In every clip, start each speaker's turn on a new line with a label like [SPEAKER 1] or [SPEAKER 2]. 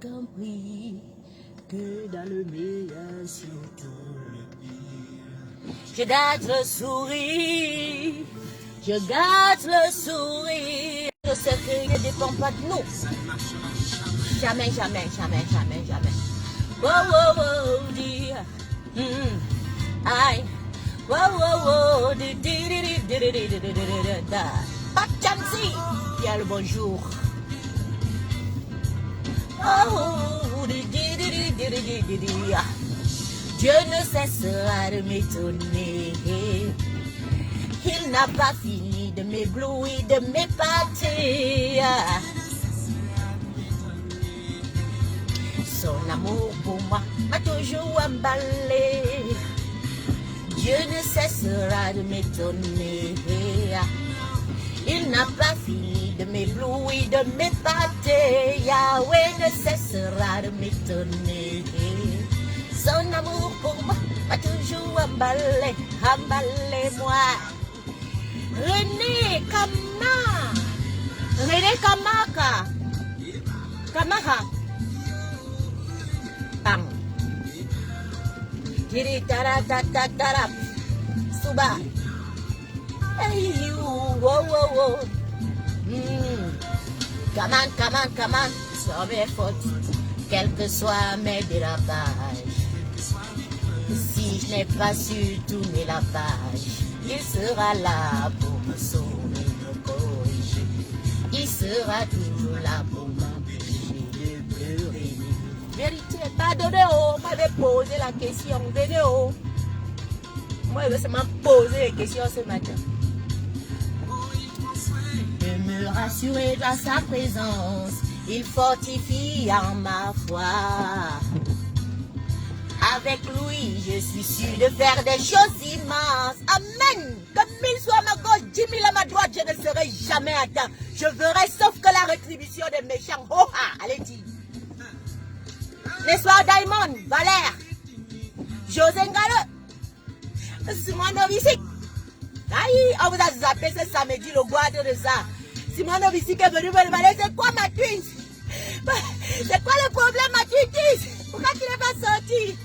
[SPEAKER 1] compris que dans le meilleur surtout le pire. Je garde le sourire, je garde le sourire. Le secret ne dépend pas de nous. Jamais, jamais, jamais, jamais, jamais. Wow, wow, wow, dear. Aïe. Wow, wow, wow. Pas de chancy. Bien le bonjour. Oh, Dieu ne cessera de m'étonner. Il n'a pas fini de m'éblouir, de m'épater. Son amour pour moi m'a toujours emballé. Dieu ne cessera de m'étonner. Il n'a pas fini de m'éblouir, de m'épater. Yahweh ne cessera de m'étonner. Son amour pour moi m'a toujours emballé, emballé-moi. René Kama, René Kamaka, Kamaka. Bang. Kiri tara tara tara. Suba. Hey you, wow wow wow. Come on, come on, come on. Sur mes fautes, quels que soient mes dérapages. Si je n'ai pas su tourner la page, il sera là pour me sauver, me corriger. Il sera toujours là pour m'empêcher de pleurer. Vérité, pardonnez, oh, m'avait posé la question, venez, oh. Moi, je vais seulement poser les questions ce matin. De me rassurer dans sa présence, il fortifie en ma foi. Avec lui, je suis sûr de faire des choses immenses. Amen. Comme 1000 soient à ma gauche, 10 000 à ma droite, je ne serai jamais atteint. Je ferai sauf que la rétribution des méchants. Oh ah, allez dire. N'est-ce pas, Diamond, Valère, José Ngalo, Simon Novici. Aïe, on vous a zappé ce samedi, le bois de ça. Simon Novici est venu me demander, c'est quoi ma twins? C'est quoi le problème, ma twins? Pourquoi tu n'es pas sorti?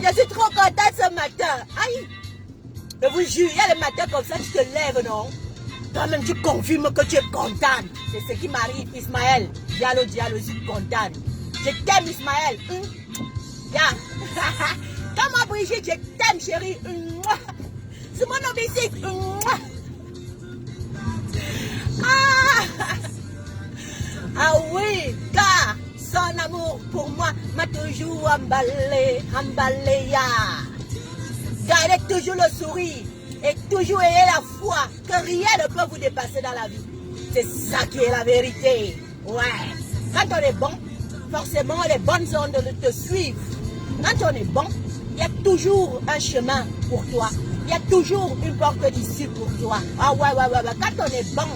[SPEAKER 1] Je suis trop contente ce matin. Aïe. Je vous jure, il y a le matin comme ça, tu te lèves, non? Toi-même, tu confirmes que tu es contente. C'est ce qui m'arrive, Ismaël. Diallo, Diallo, je suis contente. Je t'aime, Ismaël. Yeah. Comme Brigitte, je t'aime, chérie. C'est mon obéissé. Ah oui, car son amour pour moi m'a toujours emballé, emballé, ya. Gardez toujours le sourire et toujours ayez la foi que rien ne peut vous dépasser dans la vie. C'est ça qui est la vérité. Ouais. Quand on est bon, forcément les bonnes ondes te suivent. Quand on est bon, il y a toujours un chemin pour toi. Il y a toujours une porte d'issue pour toi. Ah ouais. Quand on est bon,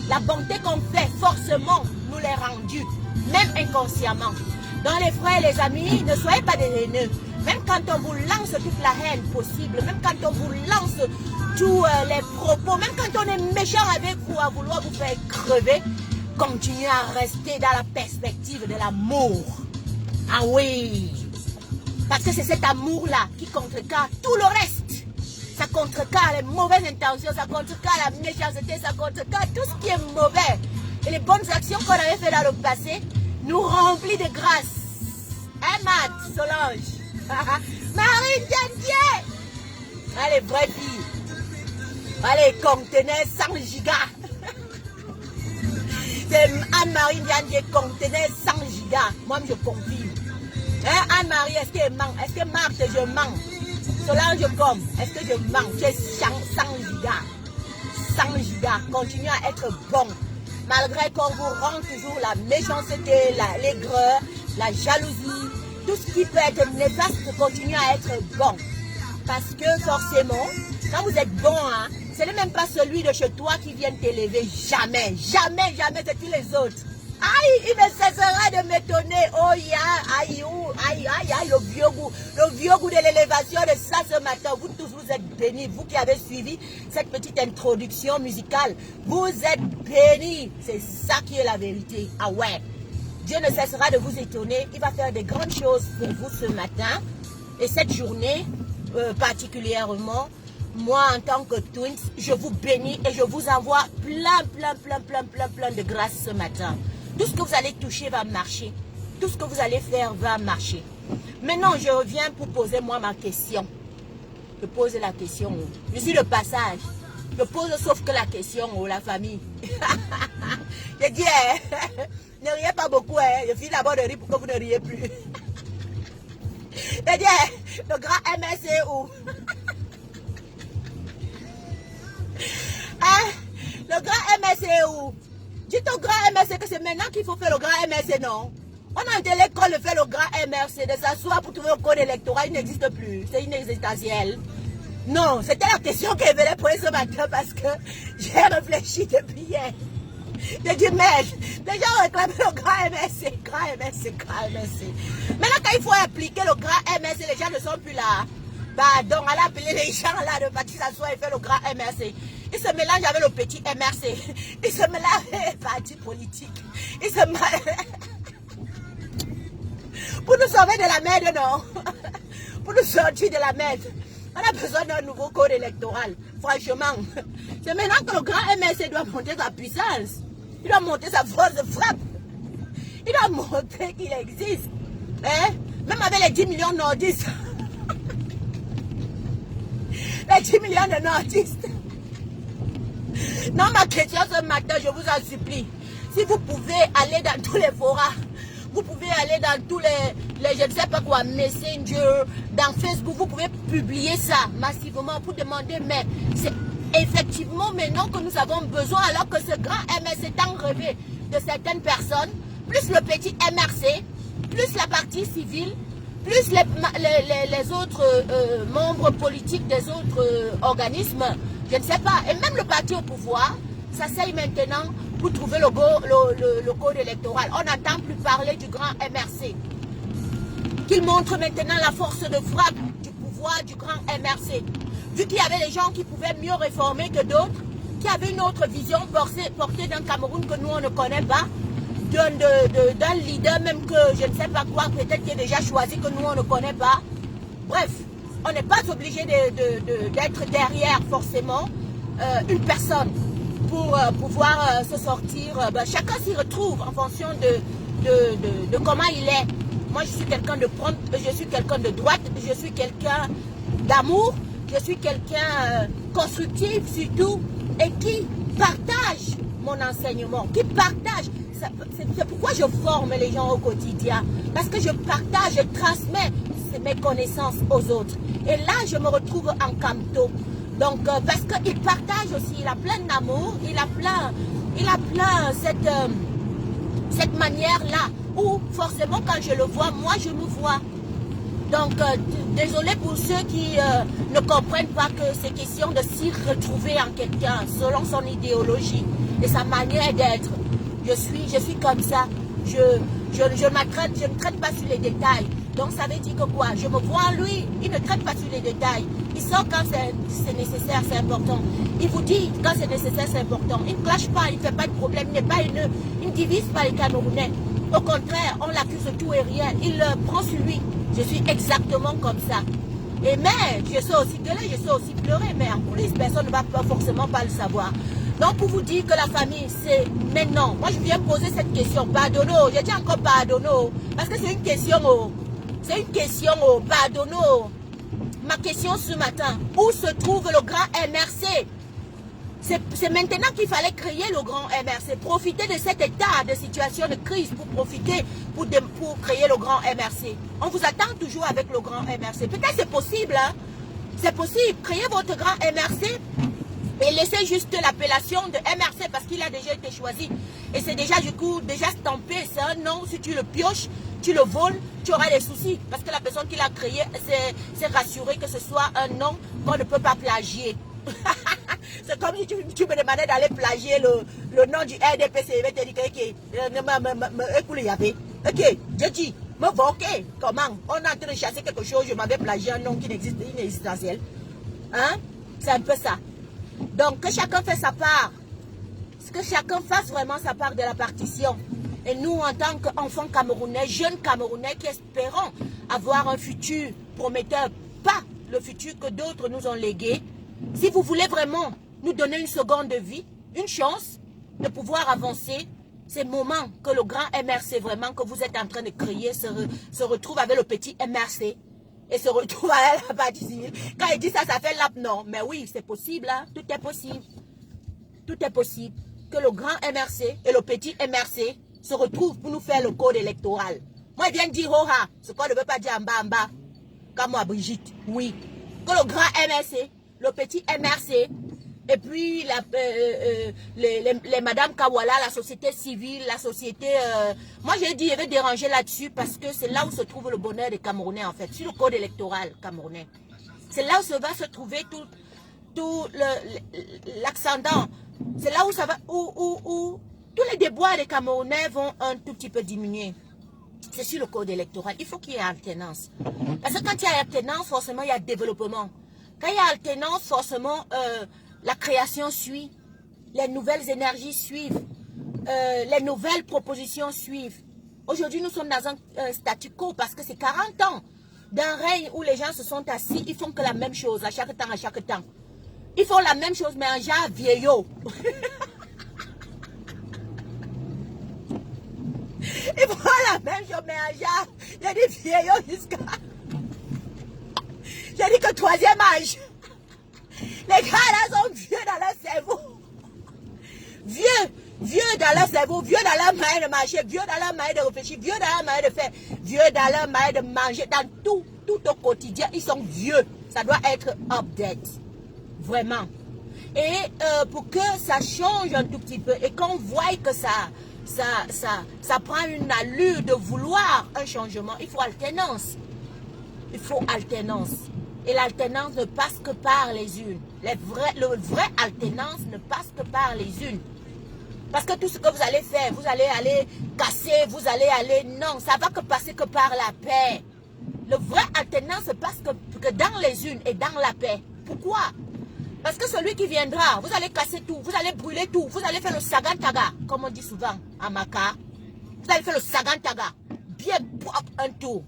[SPEAKER 1] la bonté qu'on fait, forcément, nous l'est rendue, même inconsciemment. Dans les frères et les amis, ne soyez pas des haineux. Même quand on vous lance toute la haine possible, même quand on vous lance tous les propos, même quand on est méchant avec vous, à vouloir vous faire crever, continuez à rester dans la perspective de l'amour. Ah oui! Parce que c'est cet amour-là qui contrecarre tout le reste. Ça contrecarre les mauvaises intentions, ça contrecarre la méchanceté, ça contrecarre tout ce qui est mauvais. Et les bonnes actions qu'on avait fait dans le passé nous remplit de grâce. Hein, Matt, Solange? Marie Dieu. Allez, vraie fille. Allez, contenait 100 gigas. C'est Anne-Marie Dieu contenait 100 gigas. Moi, je confirme. Hein, Anne-Marie, est-ce qu'elle ment? Est-ce que Marthe, je mens? Solange comme, est-ce que je mens? J'ai 100 gigas. 100 gigas. Continuez à être bon. Malgré qu'on vous rend toujours la méchanceté, l'aigreur, la jalousie, tout ce qui peut être néfaste, continuez à être bon. Parce que forcément, quand vous êtes bon, hein, ce n'est même pas celui de chez toi qui vient t'élever. Jamais, jamais, jamais, c'est tous les autres. Aïe, il ne cessera de m'étonner. Oh, aïe, aïe, aïe, aïe, le vieux goût de l'élévation de ça ce matin. Vous tous, vous êtes bénis. Vous qui avez suivi cette petite introduction musicale, vous êtes bénis. C'est ça qui est la vérité. Ah ouais. Dieu ne cessera de vous étonner. Il va faire des grandes choses pour vous ce matin. Et cette journée, particulièrement, moi, en tant que Twins, je vous bénis et je vous envoie plein de grâce ce matin. Tout ce que vous allez toucher va marcher. Tout ce que vous allez faire va marcher. Maintenant, je reviens pour poser moi ma question. Je pose la question. Je suis le passage. Je pose sauf que la question, la famille. Je dis, ne riez pas beaucoup. Je finis d'abord de rire pour que vous ne riez plus. Je dis, le grand MS est où? Le grand MSC où? Dites au grand MSC que c'est maintenant qu'il faut faire le grand MSC, non? On a été l'école de faire le grand MRC, de s'asseoir pour trouver le code électoral, il n'existe plus. C'est inexistentiel. Non, c'était la question que je voulais poser ce matin parce que j'ai réfléchi depuis hier. J'ai dit, merde, les gens réclament le grand MSC, grand MSC, grand MSC. Maintenant, quand il faut appliquer le grand MSC, les gens ne sont plus là. Pardon, allez appeler les gens là de partir s'asseoir et faire le grand MRC. Il se mélange avec le petit MRC. Il se mélange avec les partis politiques. Il se mélange... Pour nous sauver de la merde, non? Pour nous sortir de la merde. On a besoin d'un nouveau code électoral. Franchement. C'est maintenant que le grand MRC doit monter sa puissance. Il doit monter sa force de frappe. Il doit montrer qu'il existe. Hein? Même avec les 10 millions de nordistes. Les 10 millions de nordistes. Non, ma question ce matin, je vous en supplie. Si vous pouvez aller dans tous les forats, vous pouvez aller dans tous les je ne sais pas quoi, Messenger, dans Facebook, vous pouvez publier ça massivement pour demander, mais c'est effectivement maintenant que nous avons besoin, alors que ce grand MRC est en rêvé de certaines personnes, plus le petit MRC, plus la partie civile, plus les autres membres politiques des autres organismes, je ne sais pas, et même le parti au pouvoir, s'asseye maintenant pour trouver le code électoral. On n'entend plus parler du grand MRC. Qu'il montre maintenant la force de frappe du pouvoir du grand MRC. Vu qu'il y avait des gens qui pouvaient mieux réformer que d'autres, qui avaient une autre vision portée d'un Cameroun que nous on ne connaît pas, d'un leader même que je ne sais pas quoi, peut-être qui est déjà choisi que nous on ne connaît pas. Bref, on n'est pas obligé d'être derrière forcément une personne pour pouvoir se sortir. Chacun s'y retrouve en fonction de comment il est. Moi je suis quelqu'un de prompt, je suis quelqu'un de droite, je suis quelqu'un d'amour, je suis quelqu'un constructif surtout et qui partage mon enseignement, qui partage. C'est pourquoi je forme les gens au quotidien. Parce que je partage, je transmets mes connaissances aux autres. Et là, je me retrouve en Camto. Donc, parce qu'il partage aussi, il a plein d'amour, il a plein cette manière-là, où forcément, quand je le vois, moi, je me vois. Donc, désolé pour ceux qui ne comprennent pas que c'est question de s'y retrouver en quelqu'un, selon son idéologie et sa manière d'être. Je suis comme ça. Je ne traite pas sur les détails. Donc ça veut dire que quoi? Je me vois en lui, il ne traite pas sur les détails. Il sort quand c'est nécessaire, c'est important. Il vous dit quand c'est nécessaire, c'est important. Il ne clash pas, il ne fait pas de problème, il ne divise pas les Camerounais. Au contraire, on l'accuse de tout et rien. Il prend sur lui. Je suis exactement comme ça. Et mais, je sais aussi gueuler, je sais aussi pleurer, mais en coulisses, personne ne va pas forcément pas le savoir. Donc pour vous dire que la famille, c'est maintenant. Moi, je viens poser cette question. Pardonno, j'ai dit encore pardonno. Parce que c'est une question, c'est une question, pardonno. Ma question ce matin, où se trouve le grand MRC? C'est maintenant qu'il fallait créer le grand MRC. Profiter de cet état de situation de crise pour profiter, pour créer le grand MRC. On vous attend toujours avec le grand MRC. Peut-être c'est possible, hein? C'est possible. Créez votre grand MRC. Et laissez juste l'appellation de MRC parce qu'il a déjà été choisi. Et c'est déjà du coup déjà stampé. C'est un nom, si tu le pioches, tu le voles, tu auras des soucis. Parce que la personne qui l'a créé s'est rassurée que ce soit un nom qu'on ne peut pas plagier. C'est comme si tu me demandais d'aller plagier le nom du RDPC. Je vais te dire que ok, je dis, me va, ok, comment? On est en train de chasser quelque chose, je m'avais plagié un nom qui n'existe, inexistentiel. Hein? C'est un peu ça. Donc, que chacun fait sa part. Que chacun fasse vraiment sa part de la partition. Et nous, en tant qu'enfants camerounais, jeunes camerounais qui espérons avoir un futur prometteur, pas le futur que d'autres nous ont légué, si vous voulez vraiment nous donner une seconde vie, une chance de pouvoir avancer, c'est le moment que le grand MRC vraiment que vous êtes en train de créer se retrouve avec le petit MRC et se retrouve avec la partie civile. Quand il dit ça, ça fait l'ap, non. Mais oui, c'est possible, hein? Tout est possible. Tout est possible. Que le grand MRC et le petit MRC se retrouvent pour nous faire le code électoral. Moi, il vient de dire, oh, ce qu'on ne veut pas dire en bas, comme moi, Brigitte, oui. Que le grand MRC, le petit MRC, et puis les Madame Kawala, la société civile, la société... moi, j'ai dit, je vais déranger là-dessus parce que c'est là où se trouve le bonheur des Camerounais, en fait, sur le code électoral camerounais. C'est là où va se trouver tout l'accendant. C'est là où ça va, où tous les déboires des Camerounais vont un tout petit peu diminuer. C'est sur le code électoral. Il faut qu'il y ait alternance. Parce que quand il y a alternance, forcément, il y a développement. Quand il y a alternance, forcément, la création suit. Les nouvelles énergies suivent. Les nouvelles propositions suivent. Aujourd'hui, nous sommes dans un statu quo parce que c'est 40 ans d'un règne où les gens se sont assis. Ils font que la même chose à chaque temps, à chaque temps. Ils font la même chose, mais en genre vieillot. Ils font la même chose, mais en genre, il y a des vieillots jusqu'à... J'ai dit que troisième âge. Les gars là sont vieux dans leur cerveau. Vieux dans leur cerveau, vieux dans leur manière de marcher, vieux dans leur manière de réfléchir, vieux dans leur manière de faire, vieux dans leur manière de manger, dans tout au quotidien, ils sont vieux. Ça doit être update. Vraiment. Et pour que ça change un tout petit peu et qu'on voit que ça prend une allure de vouloir un changement, il faut alternance. Il faut alternance. Et l'alternance ne passe que par les unes. Le vrai alternance ne passe que par les unes. Parce que tout ce que vous allez faire, vous allez aller casser, vous allez aller... Non, ça va que passer que par la paix. Le vrai alternance se passe que dans les unes et dans la paix. Pourquoi? Parce que celui qui viendra, vous allez casser tout, vous allez brûler tout, vous allez faire le sagantaga, comme on dit souvent à Maka. Vous allez faire le sagantaga, bien propre un tour.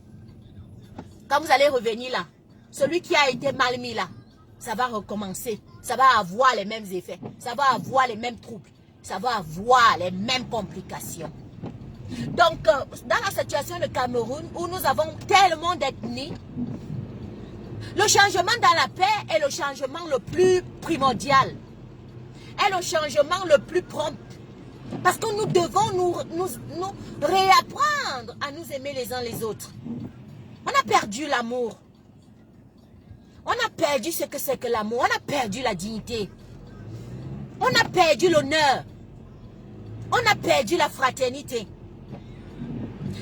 [SPEAKER 1] Quand vous allez revenir là, celui qui a été mal mis là, ça va recommencer. Ça va avoir les mêmes effets, ça va avoir les mêmes troubles, ça va avoir les mêmes complications. Donc, dans la situation de Cameroun, où nous avons tellement d'ethnies, le changement dans la paix est le changement le plus primordial, est le changement le plus prompt. Parce que nous devons nous réapprendre à nous aimer les uns les autres. On a perdu l'amour. On a perdu ce que c'est que l'amour. On a perdu la dignité. On a perdu l'honneur. On a perdu la fraternité.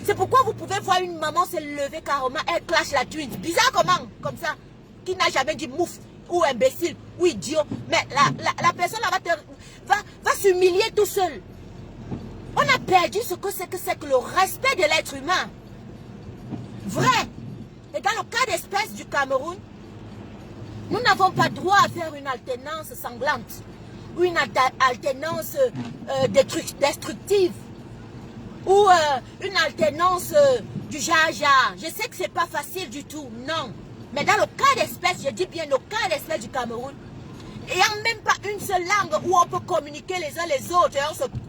[SPEAKER 1] C'est pourquoi vous pouvez voir une maman se lever carrément, elle clash la twin. Bizarre comment? Comme ça. Qui n'a jamais dit mouf, ou imbécile, ou idiot. Mais la personne va s'humilier tout seul. On a perdu ce que c'est que le respect de l'être humain. Vrai. Et dans le cas d'espèce du Cameroun, nous n'avons pas droit à faire une alternance sanglante. Ou une alternance destructive. Ou une alternance du jaja. Je sais que c'est pas facile du tout, non. Mais dans le cas d'espèce, je dis bien le cas d'espèce du Cameroun, il n'y a même pas une seule langue où on peut communiquer les uns les autres. Et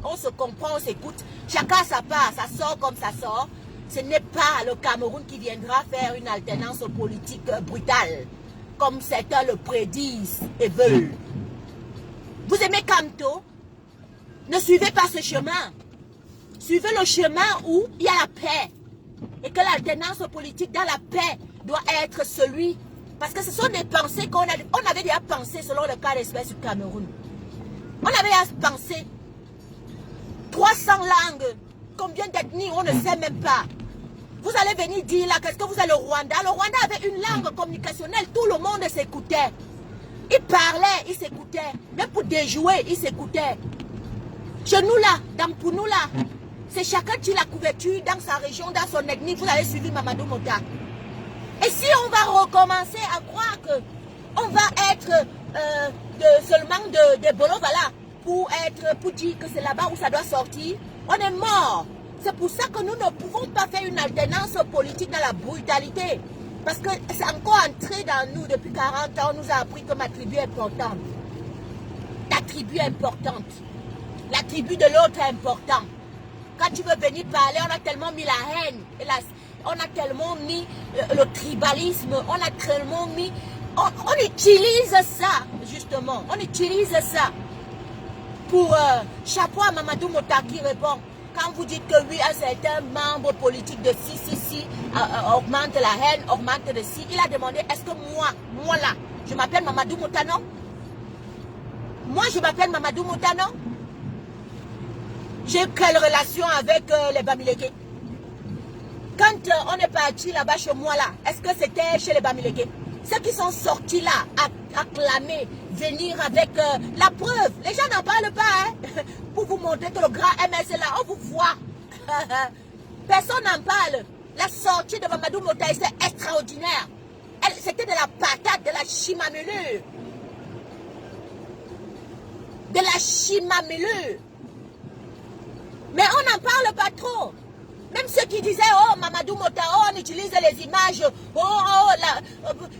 [SPEAKER 1] on se comprend, on s'écoute. Chacun sa part, ça sort comme ça sort. Ce n'est pas le Cameroun qui viendra faire une alternance politique brutale, comme certains le prédisent et veulent. Vous aimez Kamto? Ne suivez pas ce chemin. Suivez le chemin où il y a la paix. Et que l'alternance politique dans la paix doit être celui... Parce que ce sont des pensées qu'on avait déjà pensé selon le cas d'espèce du Cameroun. On avait déjà pensé 300 langues. Combien d'ethnies, on ne sait même pas. Vous allez venir dire là, qu'est-ce que vous avez le Rwanda? Le Rwanda avait une langue communicationnelle, tout le monde s'écoutait. Il parlait, il s'écoutait. Même pour déjouer, il s'écoutait. Chez nous là, pour nous là, c'est chacun qui la couverture dans sa région, dans son ethnie. Vous avez suivi Mamadou Mota. Et si on va recommencer à croire que on va être seulement de Bolo, voilà, pour dire que c'est là-bas où ça doit sortir, on est mort. C'est pour ça que nous ne pouvons pas faire une alternance politique dans la brutalité. Parce que c'est encore entré dans nous depuis 40 ans, on nous a appris que ma tribu est importante. Ta tribu est importante. La tribu de l'autre est importante. Quand tu veux venir parler, on a tellement mis la haine, on a tellement mis le tribalisme, on a tellement mis... On utilise ça, justement. On utilise ça pour chapeau à Mamadou Mota qui répond. Quand vous dites que oui, un certain membre politique de si, augmente la haine, augmente de si, il a demandé, est-ce que moi là, je m'appelle Mamadou Mota, non? Moi, je m'appelle Mamadou Mota, non? J'ai quelle relation avec les Bamileke? Quand on est parti là-bas chez moi là, est-ce que c'était chez les Bamileke? Ceux qui sont sortis là, acclamer, venir avec la preuve. Les gens n'en parlent pas, hein, pour vous montrer que le grand MS est là, on vous voit. Personne n'en parle. La sortie de Mamadou Mota, c'est extraordinaire. C'était de la patate, de la chimamelure. De la chimamelure. Mais on n'en parle pas trop. Même ceux qui disaient, oh Mamadou Mota, oh on utilise les images,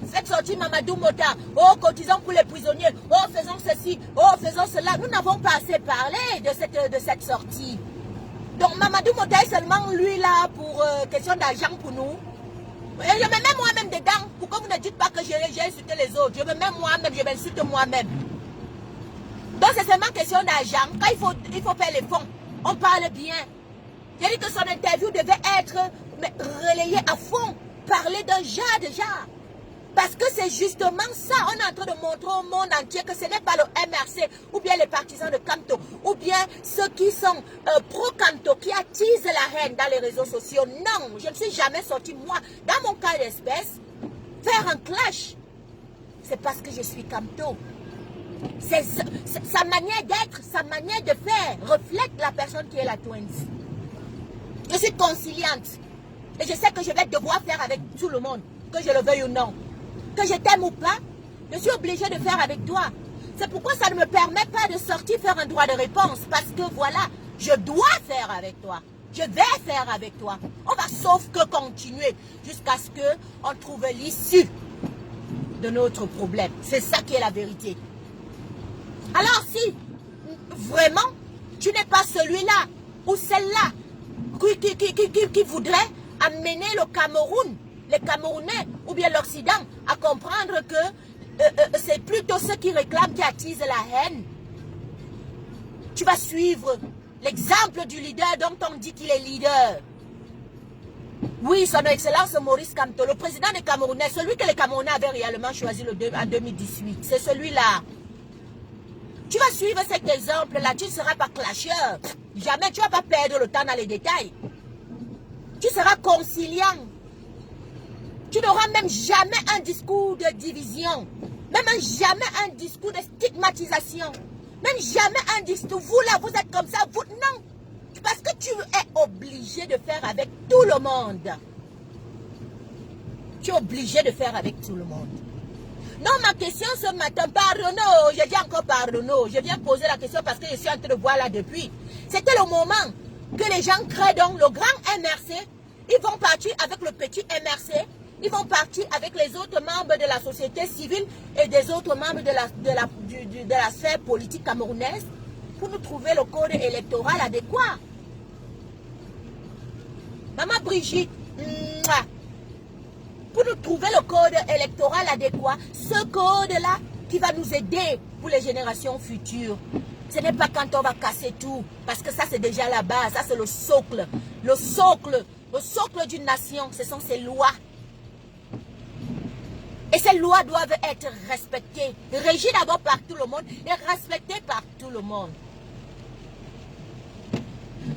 [SPEAKER 1] faites sortir Mamadou Mota, oh cotisons pour les prisonniers, oh faisons ceci, oh faisons cela. Nous n'avons pas assez parlé de cette sortie. Donc Mamadou Mota est seulement lui là pour question d'argent pour nous. Et je me mets moi-même dedans. Pourquoi vous ne dites pas que j'ai insulté les autres? Je me mets moi-même, je m'insulte moi-même. Donc c'est seulement question d'argent. Quand il faut faire les fonds, on parle bien. Il a dit que son interview devait être relayée à fond, parler d'un genre déjà. Parce que c'est justement ça, on est en train de montrer au monde entier que ce n'est pas le MRC, ou bien les partisans de Kamto, ou bien ceux qui sont pro-Kamto, qui attisent la haine dans les réseaux sociaux. Non, je ne suis jamais sorti, moi, dans mon cas d'espèce, faire un clash. C'est parce que je suis Kamto. Sa manière d'être, sa manière de faire reflète la personne qui est la Twins. Je suis conciliante. Et je sais que je vais devoir faire avec tout le monde, que je le veuille ou non. Que je t'aime ou pas, je suis obligée de faire avec toi. C'est pourquoi ça ne me permet pas de sortir faire un droit de réponse. Parce que voilà, je dois faire avec toi. Je vais faire avec toi. On va sauf que continuer jusqu'à ce qu'on trouve l'issue de notre problème. C'est ça qui est la vérité. Alors si vraiment tu n'es pas celui-là ou celle-là qui voudrait amener le Cameroun, les Camerounais ou bien l'Occident à comprendre que c'est plutôt ceux qui réclament qui attisent la haine, tu vas suivre l'exemple du leader dont on dit qu'il est leader. Oui, son excellence Maurice Kamto, le président des Camerounais, celui que les Camerounais avaient réellement choisi en 2018, c'est celui-là. Tu vas suivre cet exemple-là, tu ne seras pas clasheur. Jamais, tu ne vas pas perdre le temps dans les détails. Tu seras conciliant. Tu n'auras même jamais un discours de division. Même jamais un discours de stigmatisation. Même jamais un discours. Vous là, vous êtes comme ça. Vous, non. Parce que tu es obligé de faire avec tout le monde. Tu es obligé de faire avec tout le monde. Non, ma question ce matin, pardonnez, je dis encore pardonnez, je viens poser la question parce que je suis en train de voir là depuis. C'était le moment que les gens créent donc le grand MRC, ils vont partir avec le petit MRC, ils vont partir avec les autres membres de la société civile et des autres membres de la sphère politique camerounaise pour nous trouver le code électoral adéquat. Maman Brigitte, mouah, pour nous trouver le code électoral adéquat, ce code-là qui va nous aider pour les générations futures. Ce n'est pas quand on va casser tout, parce que ça c'est déjà la base, ça c'est le socle. Le socle d'une nation, ce sont ses lois. Et ces lois doivent être respectées, régies d'abord par tout le monde et respectées par tout le monde.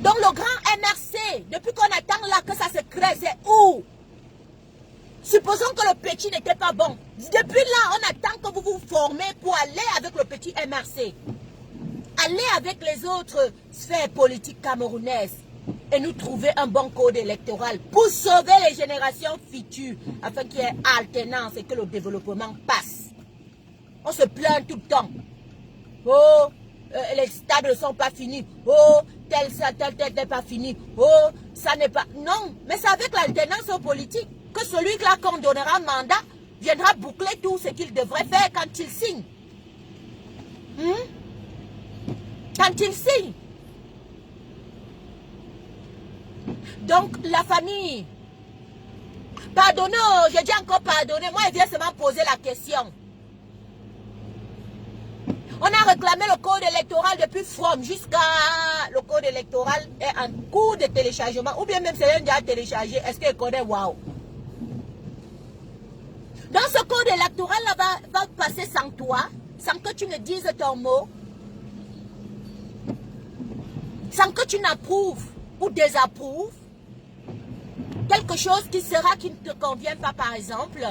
[SPEAKER 1] Donc le grand MRC, depuis qu'on attend là que ça se crée, c'est où? Supposons que le petit n'était pas bon. Depuis là, on attend que vous vous formez pour aller avec le petit MRC. Aller avec les autres sphères politiques camerounaises et nous trouver un bon code électoral pour sauver les générations futures afin qu'il y ait alternance et que le développement passe. On se plaint tout le temps. Oh, les stades ne sont pas finis. Oh, tel n'est pas fini. Oh, ça n'est pas... Non, mais c'est avec l'alternance politique que celui-là qu'on donnera mandat viendra boucler tout ce qu'il devrait faire quand il signe. Quand il signe. Donc, la famille, pardonnez, j'ai dit encore pardonner. Moi, il vient seulement poser la question. On a réclamé le code électoral depuis From jusqu'à... Le code électoral est en cours de téléchargement. Ou bien même c'est déjà téléchargé. Est-ce qu'il connaît Wow? Dans ce code électoral, là, va passer sans toi, sans que tu ne dises ton mot, sans que tu n'approuves ou désapprouves quelque chose qui ne te convient pas, par exemple.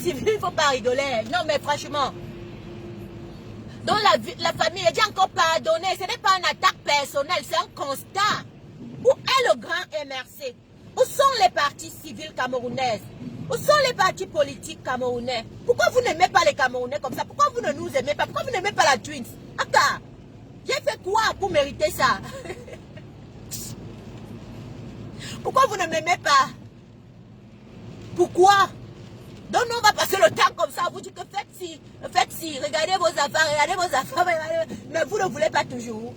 [SPEAKER 1] Il ne faut pas rigoler. Non, mais franchement. Donc la famille, elle dit encore pardonner. Ce n'est pas une attaque personnelle, c'est un constat. Où est le grand MRC? Où sont les partis civils camerounaises? Où sont les partis politiques camerounais? Pourquoi vous n'aimez pas les Camerounais comme ça? Pourquoi vous ne nous aimez pas? Pourquoi vous n'aimez pas la Twins? Aka, j'ai fait quoi pour mériter ça? Pourquoi vous ne m'aimez pas? Pourquoi? Donc on va passer le temps comme ça, vous dites que faites ci, regardez vos affaires, mais vous ne voulez pas toujours.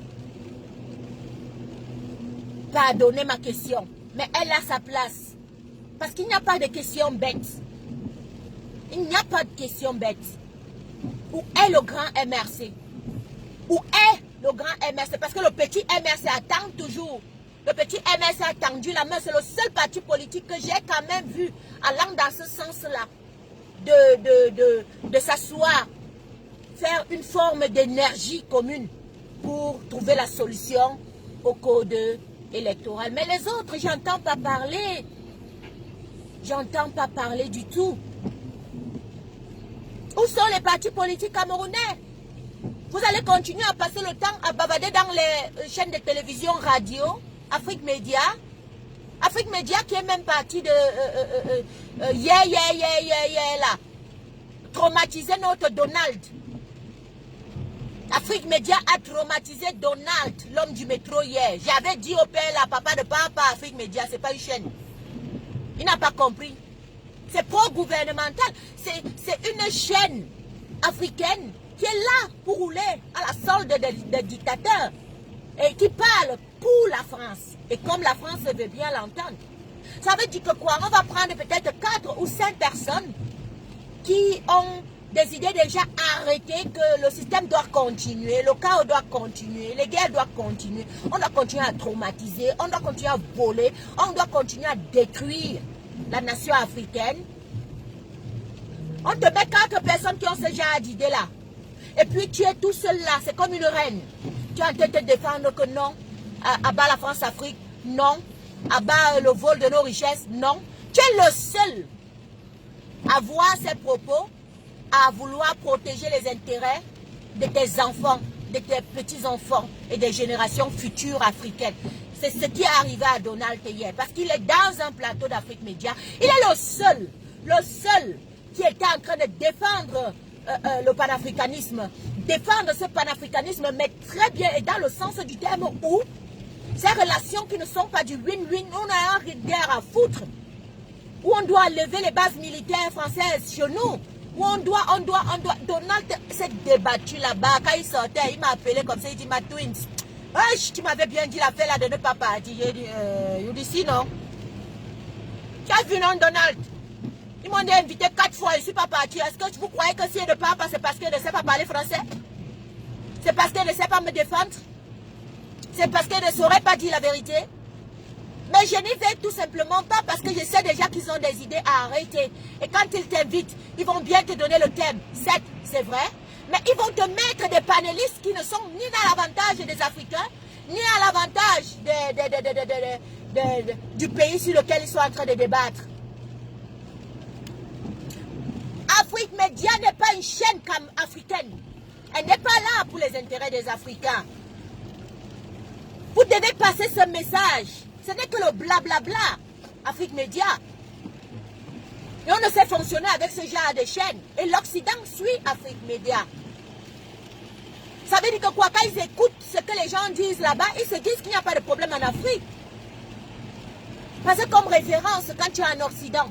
[SPEAKER 1] Pardonnez ma question, mais elle a sa place. Parce qu'il n'y a pas de question bête. Il n'y a pas de question bête. Où est le grand MRC? Où est le grand MRC? Parce que le petit MRC attend toujours. Le petit MRC a tendu la main. C'est le seul parti politique que j'ai quand même vu allant dans ce sens-là. De s'asseoir, faire une forme d'énergie commune pour trouver la solution au code électoral. Mais les autres, j'entends pas parler. J'entends pas parler du tout. Où sont les partis politiques camerounais? Vous allez continuer à passer le temps à bavader dans les chaînes de télévision, radio, Afrique Média. Afrique Média qui est même parti de là. Traumatiser notre Donald. Afrique Média a traumatisé Donald, l'homme du métro hier. J'avais dit au père là, papa ne parle pas Afrique Média, c'est pas une chaîne. Il n'a pas compris. C'est pro-gouvernemental. C'est une chaîne africaine qui est là pour rouler à la solde des dictateurs et qui parle pour la France. Et comme la France veut bien l'entendre. Ça veut dire que quoi? On va prendre peut-être 4 ou 5 personnes qui ont des idées déjà arrêtées que le système doit continuer, le chaos doit continuer, les guerres doivent continuer. On doit continuer à traumatiser, on doit continuer à voler, on doit continuer à détruire la nation africaine. On te met 4 personnes qui ont ce genre d'idées-là. Et puis tu es tout seul là, c'est comme une reine. Tu es en train de te défendre que non, abat la France-Afrique, non. Abat le vol de nos richesses, non. Tu es le seul à voir ces propos, à vouloir protéger les intérêts de tes enfants, de tes petits-enfants et des générations futures africaines. C'est ce qui est arrivé à Donald hier, parce qu'il est dans un plateau d'Afrique Média. Il est le seul qui était en train de défendre le panafricanisme. Défendre ce panafricanisme, mais très bien et dans le sens du terme où ces relations qui ne sont pas du win-win, on a une guerre à foutre, où on doit lever les bases militaires françaises chez nous, où on doit, Donald s'est débattu là-bas, quand il sortait, il m'a appelé comme ça, il dit, ma twins, tu m'avais bien dit l'affaire là de ne pas partir, j'ai dit, il dit si non, tu as vu non Donald, ils m'ont invité 4 fois, je ne suis pas parti, est-ce que vous croyez que si elle ne parle pas, c'est parce qu'elle ne sait pas parler français? C'est parce qu'elle ne sait pas me défendre? C'est parce qu'elle ne saurait pas dire la vérité? Mais je n'y vais tout simplement pas parce que je sais déjà qu'ils ont des idées à arrêter. Et quand ils t'invitent, ils vont bien te donner le thème. C'est vrai. Mais ils vont te mettre des panélistes qui ne sont ni dans l'avantage des Africains, ni à l'avantage du pays sur lequel ils sont en train de débattre. Afrique Média n'est pas une chaîne comme africaine. Elle n'est pas là pour les intérêts des Africains. Vous devez passer ce message. Ce n'est que le blablabla. Afrique Média. Et on ne sait fonctionner avec ce genre de chaîne. Et l'Occident suit Afrique Média. Ça veut dire que quoi, quand ils écoutent ce que les gens disent là-bas, ils se disent qu'il n'y a pas de problème en Afrique. Parce que comme référence, quand tu es en Occident,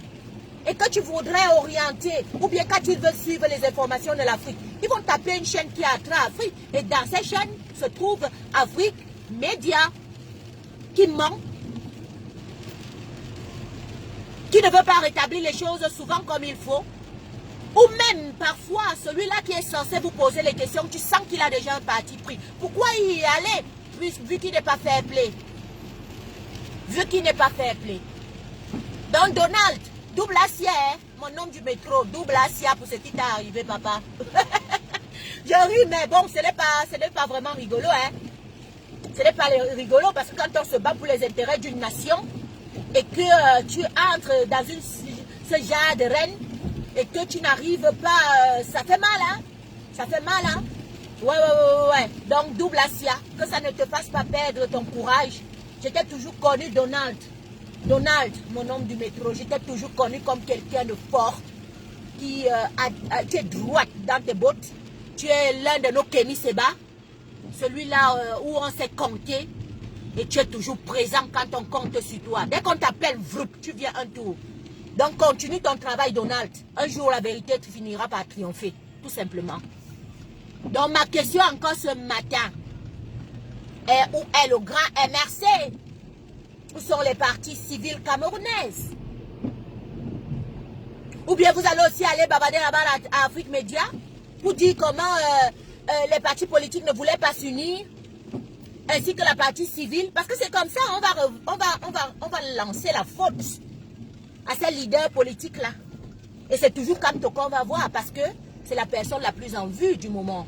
[SPEAKER 1] et que tu voudrais orienter, ou bien quand tu veux suivre les informations de l'Afrique, ils vont taper une chaîne qui a trait à l'Afrique. Et dans cette chaîne se trouve Afrique Média, qui ment, qui ne veut pas rétablir les choses souvent comme il faut. Ou même parfois, celui-là qui est censé vous poser les questions, tu sens qu'il a déjà un parti pris. Pourquoi y aller, vu qu'il n'est pas fair play? Vu qu'il n'est pas fair play. Donc Donald, double Asia, hein? Mon nom du métro, double Asia pour ce qui t'est arrivé, papa. Je ris, mais bon, ce n'est pas vraiment rigolo, hein. Ce n'est pas rigolo parce que quand on se bat pour les intérêts d'une nation et que tu entres dans ce genre de reine et que tu n'arrives pas, ça fait mal, hein. Ça fait mal, hein. Ouais. Donc, double Asia, que ça ne te fasse pas perdre ton courage. J'étais toujours connu Donald. Donald, mon nom du métro, j'étais toujours connu comme quelqu'un de fort qui tu es droite dans tes bottes. Tu es l'un de nos Kenny Seba, celui-là où on s'est compté et tu es toujours présent quand on compte sur toi. Dès qu'on t'appelle Vrup, tu viens un tour. Donc continue ton travail, Donald. Un jour, la vérité finira par triompher, tout simplement. Donc ma question encore ce matin est où est le grand MRC? Où sont les partis civils camerounaises? Ou bien vous allez aussi aller babader là-bas à Afrique Média pour dire comment les partis politiques ne voulaient pas s'unir, ainsi que la partie civile. Parce que c'est comme ça, on va lancer la faute à ces leaders politiques-là. Et c'est toujours Kamto qu'on va voir parce que c'est la personne la plus en vue du moment.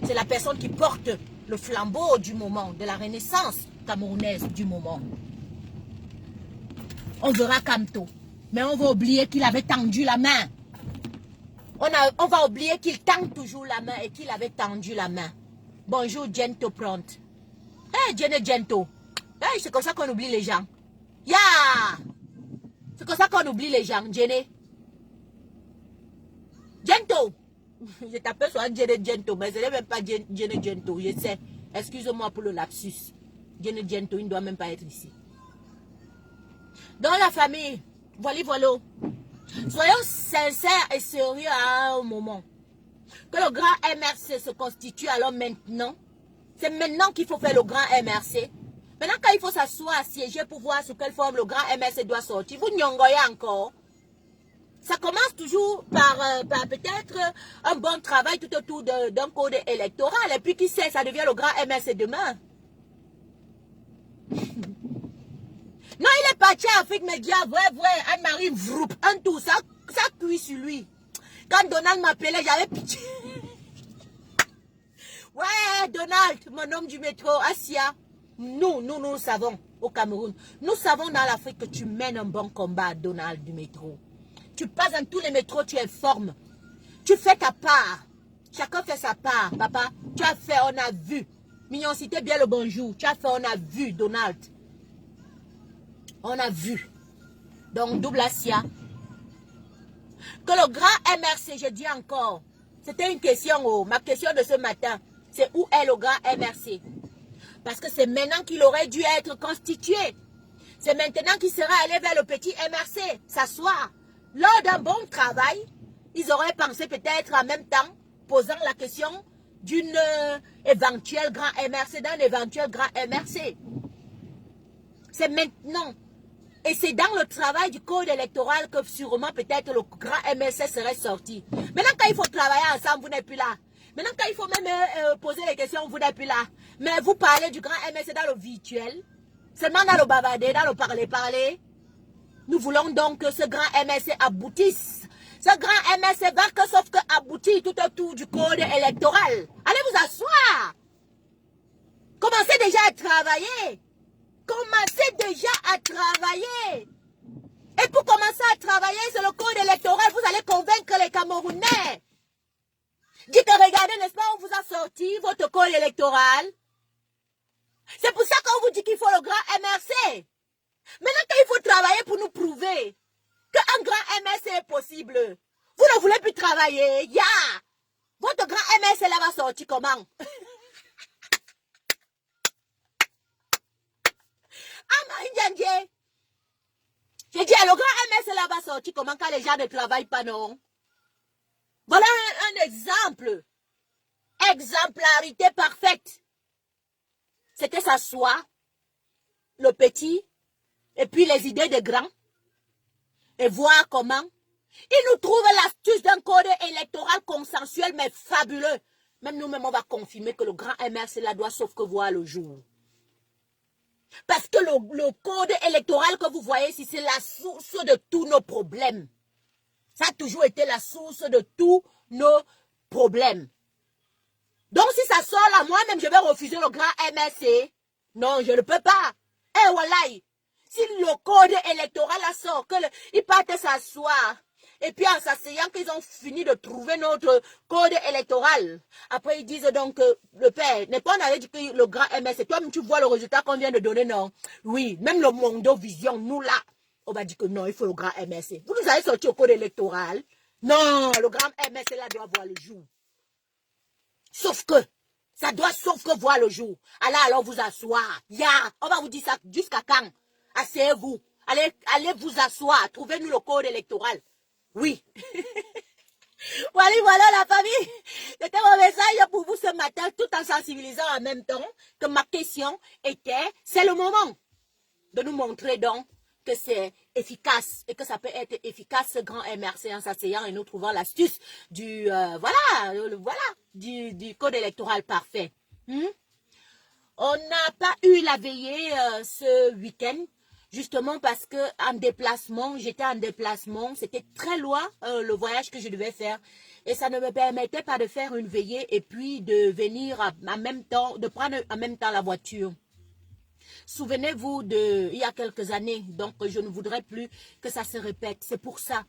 [SPEAKER 1] C'est la personne qui porte le flambeau du moment, de la renaissance camerounaise du moment. On verra Kamto. Mais on va oublier qu'il avait tendu la main. On va oublier qu'il tend toujours la main et qu'il avait tendu la main. Bonjour, Gento Pront. Jenny Gento. C'est comme ça qu'on oublie les gens. C'est comme ça qu'on oublie les gens, Jenny. Gento. Je t'appelle sur Jenny Gento, mais ce n'est même pas Jenny Gento, je sais. Excuse-moi pour le lapsus. Jenny Gento, il ne doit même pas être ici. Dans la famille, voilà. Soyons sincères et sérieux à un moment. Que le grand MRC se constitue alors maintenant. C'est maintenant qu'il faut faire le grand MRC. Maintenant, quand il faut s'asseoir, siéger pour voir sous quelle forme le grand MRC doit sortir, vous nyongoyez encore. Ça commence toujours par peut-être un bon travail tout autour d'un code électoral. Et puis, qui sait, ça devient le grand MRC demain. Non, il est parti à Afrique Média, vrai, Anne-Marie Vroup, un tout, ça cuit sur lui. Quand Donald m'appelait, j'avais pitié. Ouais, Donald, mon homme du métro, Asia. Nous savons au Cameroun. Nous savons dans l'Afrique que tu mènes un bon combat, Donald du métro. Tu passes dans tous les métros, tu informes. Tu fais ta part. Chacun fait sa part, papa. Tu as fait, on a vu. Mignon, c'était bien le bonjour. Tu as fait, on a vu, Donald. On a vu. Donc, double Asia. Que le grand MRC, je dis encore, c'était une question, ma question de ce matin, c'est où est le grand MRC? Parce que c'est maintenant qu'il aurait dû être constitué. C'est maintenant qu'il serait allé vers le petit MRC, s'asseoir. Lors d'un bon travail, ils auraient pensé peut-être en même temps, posant la question d'une éventuelle grand MRC, d'un éventuel grand MRC. C'est maintenant. Et c'est dans le travail du code électoral que sûrement peut-être le grand MRC serait sorti. Maintenant, quand il faut travailler ensemble, vous n'êtes plus là. Maintenant, quand il faut même poser les questions, vous n'êtes plus là. Mais vous parlez du grand MRC dans le virtuel, seulement dans le bavardé, dans le parler. Nous voulons donc que ce grand MRC aboutisse. Ce grand MRC va que sauf que aboutir tout autour du code électoral. Allez vous asseoir. Commencez déjà à travailler. Commencez déjà à travailler. Et pour commencer à travailler sur le code électoral, vous allez convaincre les Camerounais. Dites que regardez, n'est-ce pas, on vous a sorti votre code électoral. C'est pour ça qu'on vous dit qu'il faut le grand MRC. Maintenant qu'il faut travailler pour nous prouver qu'un grand MRC est possible. Vous ne voulez plus travailler. Votre grand MRC là va sortir comment? J'ai dit, le grand MS là va sortir comment quand les gens ne travaillent pas, non? Voilà un exemple. Exemplarité parfaite. C'était s'asseoir, le petit, et puis les idées des grands, et voir comment ils nous trouvent l'astuce d'un code électoral consensuel, mais fabuleux. Même nous-mêmes, on va confirmer que le grand MRC là doit sauf que voir le jour. Parce que le code électoral que vous voyez ici, c'est la source de tous nos problèmes. Ça a toujours été la source de tous nos problèmes. Donc si ça sort là, moi-même, je vais refuser le grand MRC. Non, je ne peux pas. Eh voilà, si le code électoral là sort, qu'ils partent s'asseoir, et puis en s'asseyant qu'ils ont fini de trouver notre code électoral. Après, ils disent donc que le père, n'est pas on avait dit que le grand MS, toi tu vois le résultat qu'on vient de donner, non? Oui, même le Mondo Vision, nous là, on va dire que non, il faut le grand MSC. Vous nous avez sorti au code électoral. Non, le grand MSC là doit voir le jour. Sauf que, ça doit sauf que voir le jour. Alors vous asseoir. On va vous dire ça jusqu'à quand? Asseyez-vous. Allez vous asseoir. Trouvez-nous le code électoral. Oui. Voilà la famille. C'était mon message pour vous ce matin, tout en sensibilisant en même temps que ma question était, c'est le moment de nous montrer donc que c'est efficace et que ça peut être efficace ce grand MRC en s'asseyant et nous trouvant l'astuce du du code électoral parfait. On n'a pas eu la veillée ce week-end. Justement parce que j'étais en déplacement, c'était très loin le voyage que je devais faire et ça ne me permettait pas de faire une veillée et puis de venir en même temps, de prendre en même temps la voiture. Souvenez-vous il y a quelques années, donc je ne voudrais plus que ça se répète, c'est pour ça.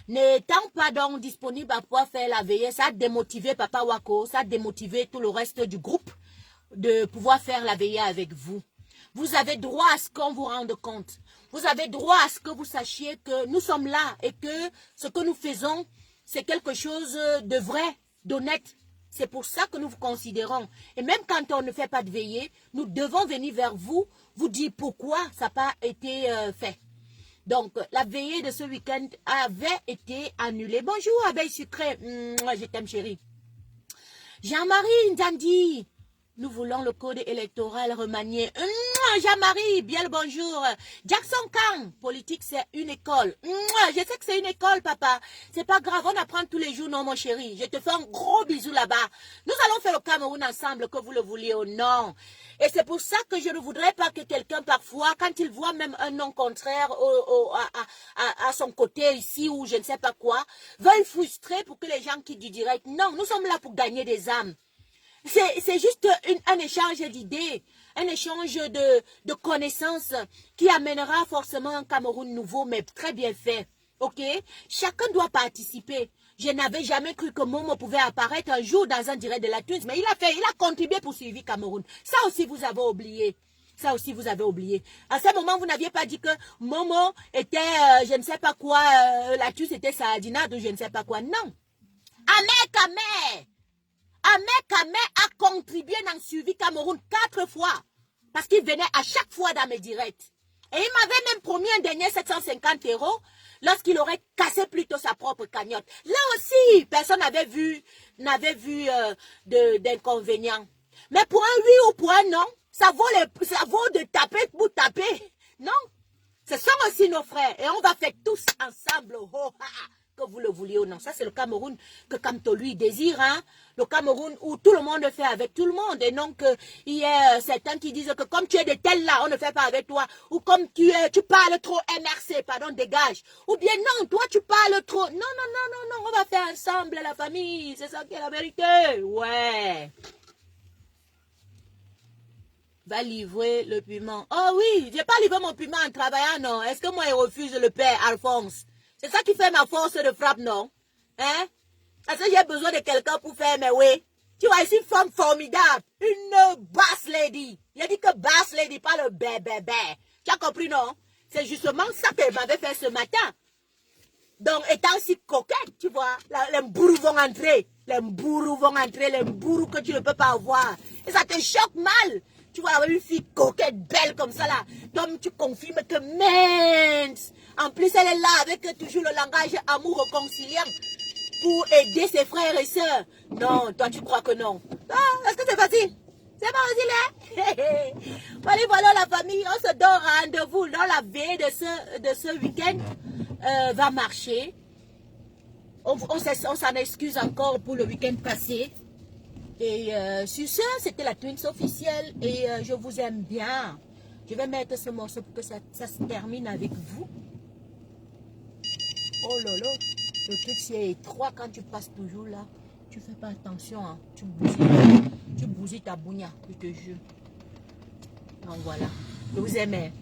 [SPEAKER 1] N'étant pas donc disponible à pouvoir faire la veillée, ça a démotivé Papa Wako, ça a démotivé tout le reste du groupe de pouvoir faire la veillée avec vous. Vous avez droit à ce qu'on vous rende compte. Vous avez droit à ce que vous sachiez que nous sommes là et que ce que nous faisons, c'est quelque chose de vrai, d'honnête. C'est pour ça que nous vous considérons. Et même quand on ne fait pas de veillée, nous devons venir vers vous, vous dire pourquoi ça n'a pas été fait. Donc, la veillée de ce week-end avait été annulée. Bonjour, abeille sucrée. Je t'aime, chérie. Jean-Marie Ndandi. Nous voulons le code électoral remanié. Jean-Marie, bien le bonjour. Jackson Kang, politique c'est une école. Je sais que c'est une école, papa. C'est pas grave, on apprend tous les jours, non, mon chéri. Je te fais un gros bisou là-bas. Nous allons faire le Cameroun ensemble, que vous le vouliez ou non. Et c'est pour ça que je ne voudrais pas que quelqu'un, parfois, quand il voit même un nom contraire à son côté ici ou je ne sais pas quoi, veuille frustrer pour que les gens quittent du direct. Non, nous sommes là pour gagner des âmes. C'est juste un échange d'idées, un échange de connaissances qui amènera forcément un Cameroun nouveau, mais très bien fait. Ok? Chacun doit participer. Je n'avais jamais cru que Momo pouvait apparaître un jour dans un direct de la Tunis, mais il a contribué pour suivre Cameroun. Ça aussi, vous avez oublié. Ça aussi, vous avez oublié. À ce moment, vous n'aviez pas dit que Momo était, je ne sais pas quoi, la Tunis était Saadinade ou je ne sais pas quoi. Non. Ahmed a contribué dans le suivi Cameroun 4 fois. Parce qu'il venait à chaque fois dans mes directs. Et il m'avait même promis un dernier 750 € lorsqu'il aurait cassé plutôt sa propre cagnotte. Là aussi, personne n'avait vu d'inconvénient. Mais pour un oui ou pour un non, ça vaut de taper pour taper. Non, ce sont aussi nos frères. Et on va faire tous ensemble. Que vous le vouliez ou non. Ça, c'est le Cameroun que Kamto lui désire. Hein? Le Cameroun où tout le monde fait avec tout le monde. Et non qu'il y ait certains qui disent que comme tu es de tel là, on ne fait pas avec toi. Ou comme tu parles trop MRC, pardon, dégage. Ou bien non, toi tu parles trop. Non, on va faire ensemble la famille. C'est ça qui est la vérité. Ouais. va livrer le piment. Oh oui, je n'ai pas livré mon piment en travaillant, non. Est-ce que moi, il refuse le père, Alphonse? C'est ça qui fait ma force de frappe, non? Hein? Parce que j'ai besoin de quelqu'un pour faire mes oui. Tu vois ici, une femme formidable. Une basse lady. Il a dit que basse lady, pas le bébé. Tu as compris, non? C'est justement ça qu'elle m'avait fait ce matin. Donc, étant si coquette, tu vois, les mbourous vont entrer. Les mbourous vont entrer, les mbourous que tu ne peux pas avoir. Et ça te choque mal. Tu vois, avec une fille coquette, belle comme ça là. Donc, tu confirmes que mince. En plus, elle est là avec toujours le langage amour réconciliant pour aider ses frères et sœurs. Non, toi, tu crois que non. Ah, est-ce que c'est facile? C'est pas facile, hein? Allez, voilà la famille. On se donne rendez-vous dans la veille de ce week-end. Va marcher. On s'en excuse encore pour le week-end passé. Et sur ce, c'était la Twins officielle. Et je vous aime bien. Je vais mettre ce morceau pour que ça se termine avec vous. Oh là là. Le truc c'est étroit quand tu passes toujours là. Tu fais pas attention. Hein. Tu bousilles ta bougna. Je te jure. Donc voilà. Je vous aimais.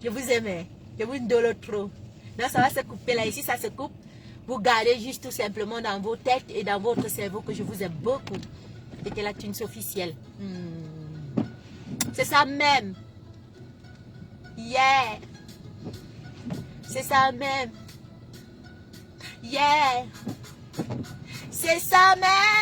[SPEAKER 1] Je vous aimais. Je vous donne trop. Non, ça va se couper là. Ici, ça se coupe. Vous gardez juste tout simplement dans vos têtes et dans votre cerveau que je vous aime beaucoup. C'était la Twins officielle. C'est ça même. Yeah. C'est ça même. Yeah. C'est ça même.